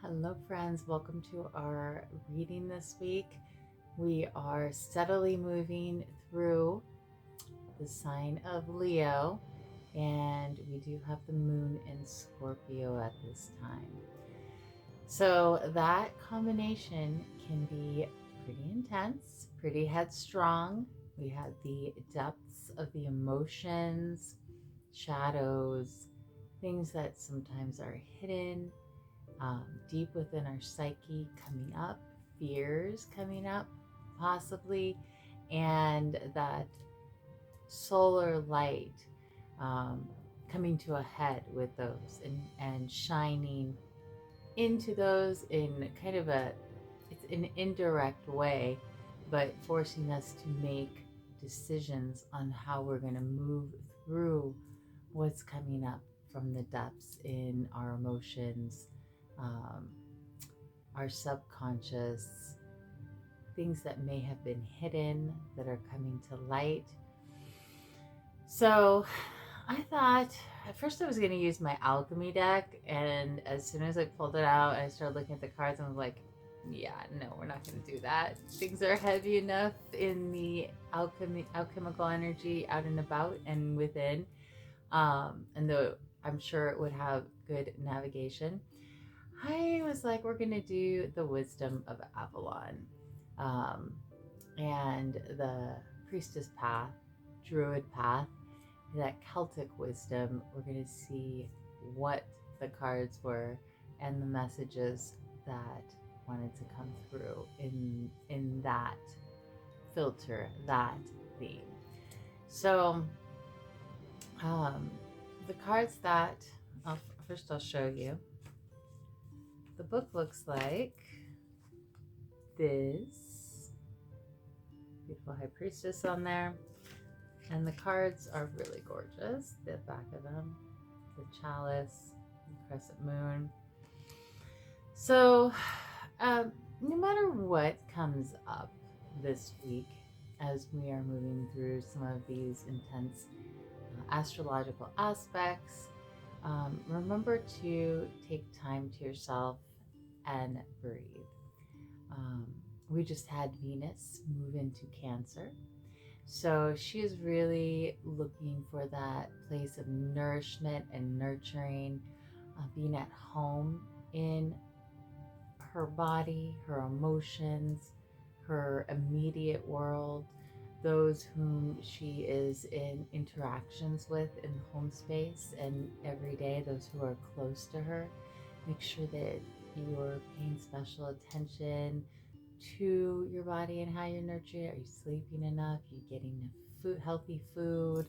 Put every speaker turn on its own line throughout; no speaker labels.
Hello, friends. Welcome to our reading this week. We are steadily moving through the sign of Leo, and we do have the moon in Scorpio at this time. So, that combination can be pretty intense, pretty headstrong. We have the depths of the emotions, shadows, things that sometimes are hidden deep within our psyche coming up, fears coming up, possibly, and that solar light coming to a head with those and shining into those in kind of it's an indirect way, but forcing us to make decisions on how we're going to move through what's coming up from the depths in our emotions, um, our subconscious, things that may have been hidden that are coming to light. So I thought at first I was going to use my alchemy deck, and as soon as I pulled it out, I started looking at the cards and I was like, yeah, no, we're not going to do that. Things are heavy enough in the alchemical energy out and about and within. And though I'm sure it would have good navigation, I was like, we're going to do the wisdom of Avalon, um, and the priestess path, druid path, that Celtic wisdom. We're going to see what the cards were and the messages that wanted to come through in that filter, that theme. So the cards that first I'll show you. The book looks like this. Beautiful High Priestess on there. And the cards are really gorgeous. The back of them, the chalice, the crescent moon. So, no matter what comes up this week as we are moving through some of these intense astrological aspects, remember to take time to yourself and breathe. We just had Venus move into Cancer. So she is really looking for that place of nourishment and nurturing, being at home in her body, her emotions, her immediate world, those whom she is in interactions with in the home space and every day, those who are close to her. Make sure that you're paying special attention to your body and how you're nurturing it. Are you sleeping enough? Are you getting food, healthy food?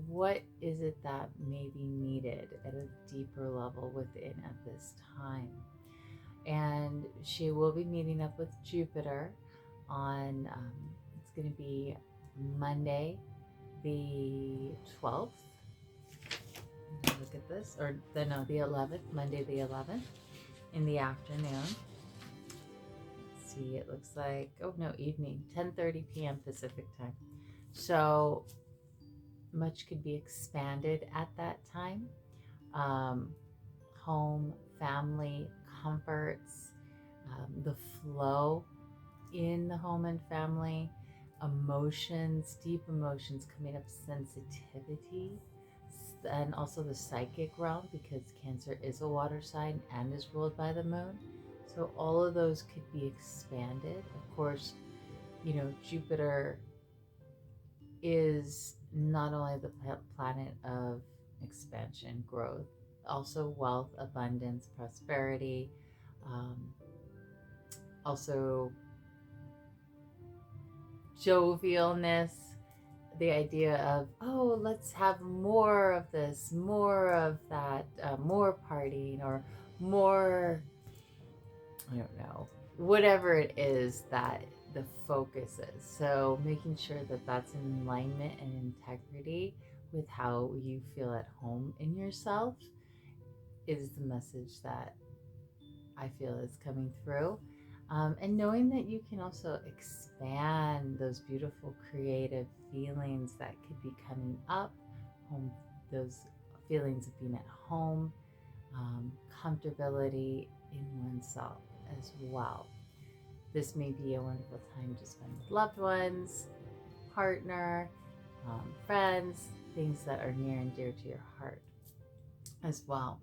What is it that may be needed at a deeper level within at this time? And she will be meeting up with Jupiter on, it's going to be Monday, the 12th. Look at this, or the 11th, Monday the 11th in the afternoon. See, it looks like, oh no, evening, 10:30 p.m. Pacific time. So much could be expanded at that time. Home, family, comforts, the flow in the home and family, emotions, deep emotions coming up, sensitivity, and also the psychic realm, because Cancer is a water sign and is ruled by the moon. So all of those could be expanded. Of course, Jupiter is not only the planet of expansion, growth, also wealth, abundance, prosperity, also jovialness, the idea of, oh, let's have more of this, more of that, more partying, or more, I don't know, whatever it is that the focus is. So making sure that that's in alignment and integrity with how you feel at home in yourself is the message that I feel is coming through. And knowing that you can also expand those beautiful creative feelings that could be coming up, those feelings of being at home, comfortability, in oneself as well. This may be a wonderful time to spend with loved ones, partner, friends, things that are near and dear to your heart as well.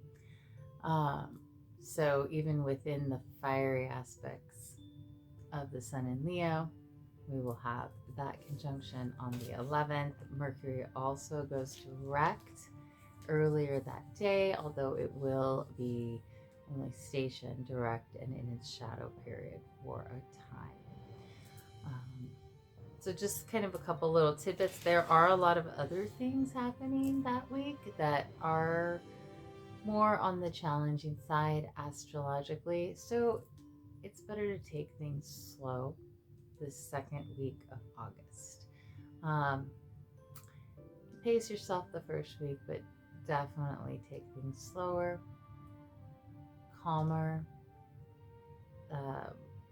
So even within the fiery aspects of the Sun in Leo, we will have that conjunction on the 11th. Mercury also goes direct earlier that day, although it will be only stationed direct and in its shadow period for a time. So just kind of a couple little tidbits. There are a lot of other things happening that week that are more on the challenging side astrologically. So it's better to take things slow this second week of August. Pace yourself the first week, but definitely take things slower, calmer,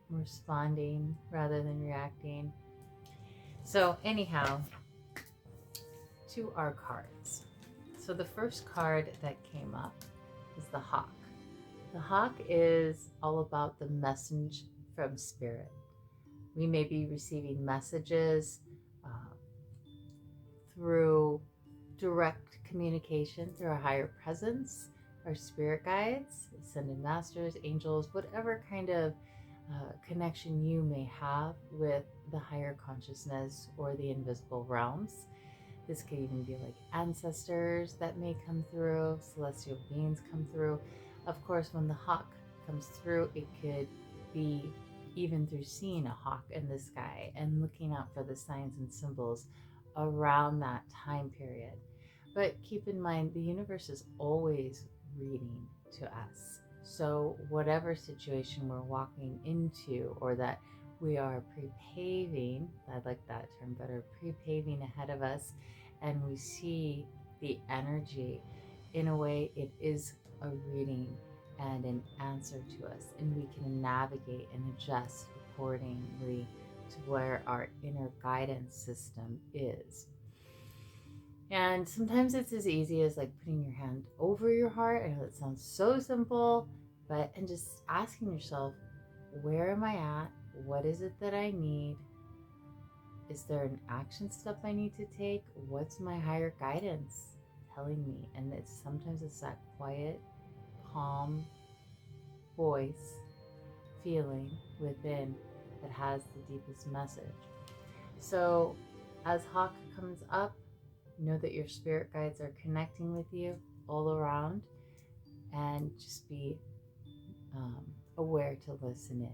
responding rather than reacting. So anyhow, to our cards. So the first card that came up is the Hawk. The Hawk is all about the message from Spirit. We may be receiving messages through direct communication through our higher presence, our spirit guides, ascended masters, angels, whatever kind of connection you may have with the higher consciousness or the invisible realms. This could even be like ancestors that may come through, celestial beings come through. Of course, when the hawk comes through, it could be even through seeing a hawk in the sky and looking out for the signs and symbols around that time period. But keep in mind, the universe is always reading to us. So whatever situation we're walking into, or that we are pre-paving, I like that term better, pre-paving ahead of us, and we see the energy, in a way it is a reading and an answer to us, and we can navigate and adjust accordingly to where our inner guidance system is. And sometimes it's as easy as like putting your hand over your heart. I know that sounds so simple, and just asking yourself, where am I at? What is it that I need? Is there an action step I need to take? What's my higher guidance telling me? And sometimes it's that quiet, calm voice, feeling within that has the deepest message. So as Hawk comes up, know that your spirit guides are connecting with you all around, and just be aware to listen in.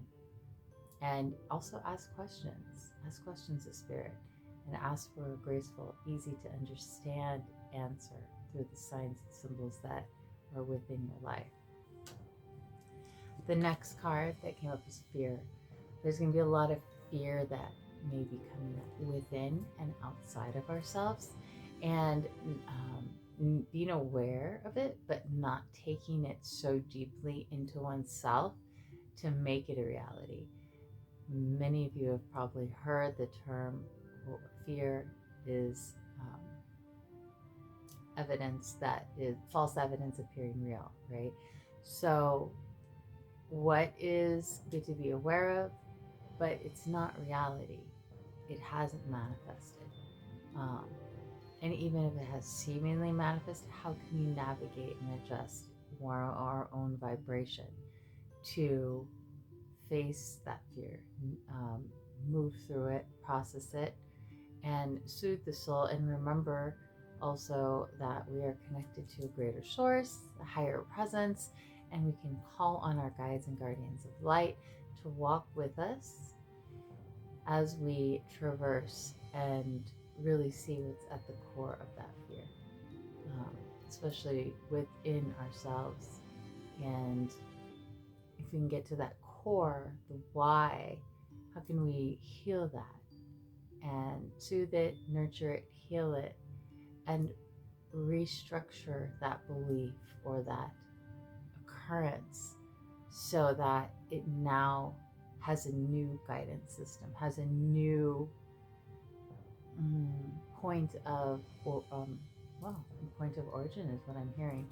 And also ask questions. Ask questions of Spirit, and ask for a graceful, easy to understand answer through the signs and symbols that are within your life. The next card that came up is Fear. There's going to be a lot of fear that may be coming up within and outside of ourselves, and being aware of it, but not taking it so deeply into oneself to make it a reality. Many of you have probably heard the term, fear is evidence that is false evidence appearing real, right? So what is good to be aware of, but it's not reality. It hasn't manifested. And even if it has seemingly manifested, how can you navigate and adjust our own vibration to face that fear, move through it, process it, and soothe the soul? And remember also that we are connected to a greater source, a higher presence, and we can call on our guides and guardians of light to walk with us as we traverse and really see what's at the core of that fear, especially within ourselves. And if we can get to that core, the why, how can we heal that and soothe it, nurture it, heal it, and restructure that belief or that occurrence so that it now has a new guidance system, has a new point of origin is what I'm hearing,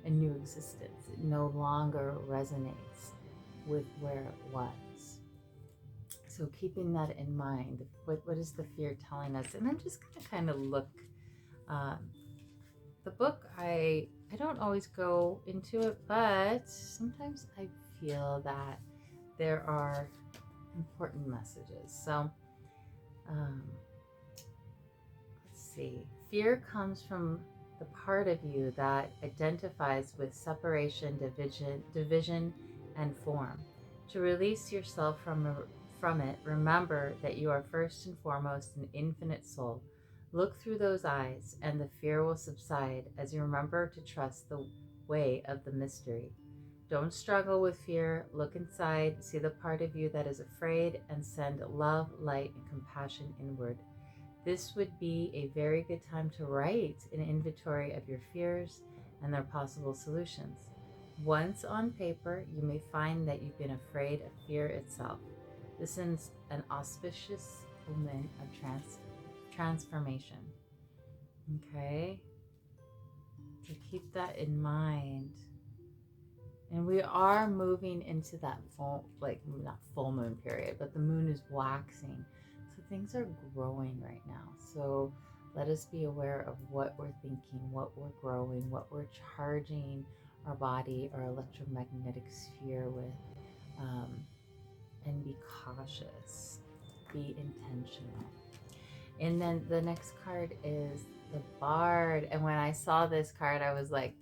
a new existence. It no longer resonates with where it was. So keeping that in mind, what is the fear telling us? And I'm just going to kind of look. The book, I don't always go into it, but sometimes I feel that there are important messages. So let's see. Fear comes from the part of you that identifies with separation, division, and form. To release yourself from it, remember that you are first and foremost an infinite soul. Look through those eyes, and the fear will subside as you remember to trust the way of the mystery. Don't struggle with fear. Look inside, see the part of you that is afraid, and send love, light, and compassion inward. This would be a very good time to write an inventory of your fears and their possible solutions. Once on paper, you may find that you've been afraid of fear itself. This is an auspicious omen of transformation. Okay? So keep that in mind. And we are moving into that not full moon period, but the moon is waxing. So things are growing right now. So let us be aware of what we're thinking, what we're growing, what we're charging our body, our electromagnetic sphere with. And be cautious, be intentional. And then the next card is the Bard. And when I saw this card, I was like,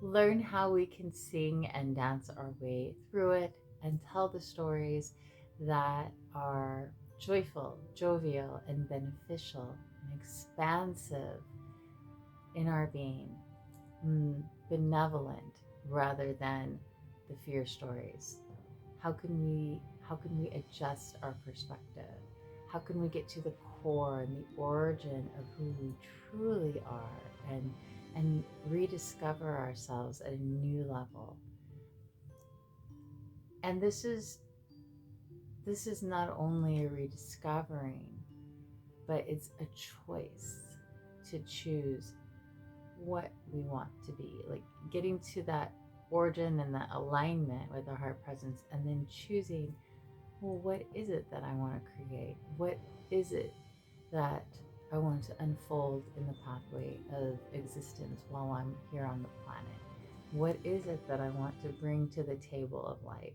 learn how we can sing and dance our way through it and tell the stories that are joyful, jovial, and beneficial and expansive in our being, benevolent rather than the fear stories. How can we adjust our perspective? How can we get to the core and the origin of who we truly are and rediscover ourselves at a new level? And this is not only a rediscovering, but it's a choice to choose what we want to be, like getting to that origin and that alignment with our heart presence, and then choosing, well, what is it that I want to create? What is it that I want to unfold in the pathway of existence while I'm here on the planet? What is it that I want to bring to the table of life?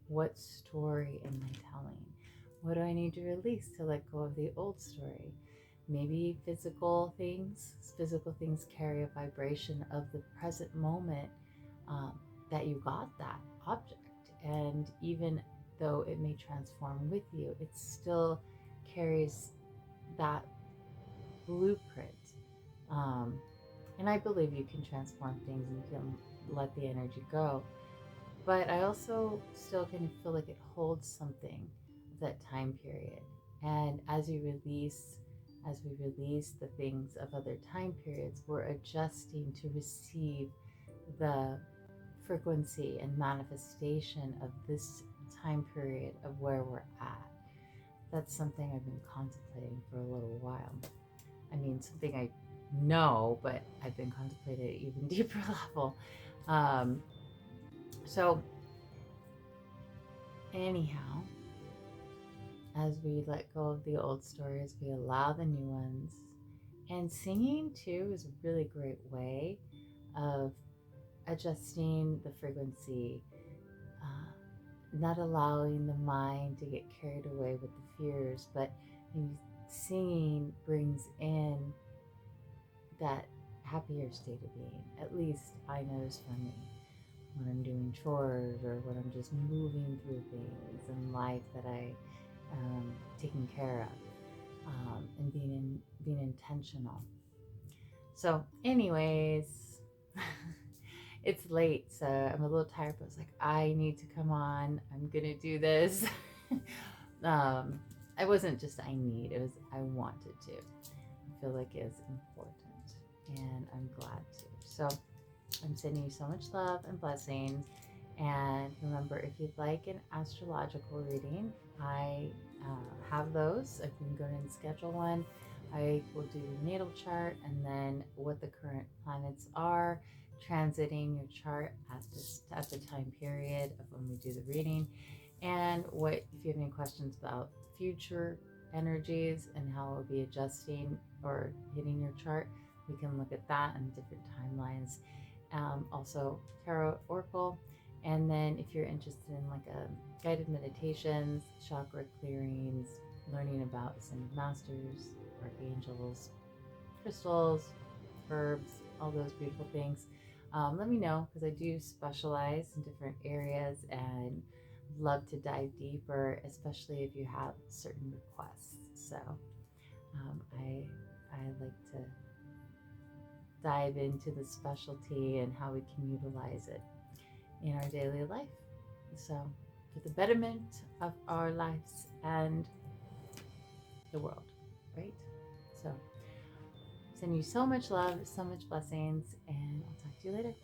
What story am I telling? What do I need to release to let go of the old story? Maybe physical things carry a vibration of the present moment, that you got that object. And even though it may transform with you, it still carries that blueprint. And I believe you can transform things and you can let the energy go. But I also still kind of feel like it holds something of that time period. And as we release the things of other time periods, we're adjusting to receive the frequency and manifestation of this time period of where we're at. That's something I've been contemplating for a little while. I mean, something I know, but I've been contemplating at an even deeper level. So anyhow, as we let go of the old stories, we allow the new ones. And singing too is a really great way of adjusting the frequency, not allowing the mind to get carried away with the fears, but maybe singing brings in that happier state of being. At least I notice for me when I'm doing chores or when I'm just moving through things in life that I taking care of, and being intentional. So anyways, it's late, so I'm a little tired, but I was like, I need to come on. I'm gonna do this. I wasn't just I wanted to. I feel like it's important, and I'm glad to. So I'm sending you so much love and blessings. And remember, if you'd like an astrological reading, I have those. I can go ahead and schedule one. I will do your natal chart and then what the current planets are transiting your chart at the time period of when we do the reading, and what if you have any questions about future energies and how it will be adjusting or hitting your chart, we can look at that and different timelines. Also tarot oracle, and then if you're interested in like a guided meditations, chakra clearings, learning about ascended masters, archangels, crystals, herbs, all those beautiful things, let me know, because I do specialize in different areas and love to dive deeper, especially if you have certain requests. So I like to dive into the specialty and how we can utilize it in our daily life. So for the betterment of our lives and the world, right? So send you so much love, so much blessings, and I'll talk to you later.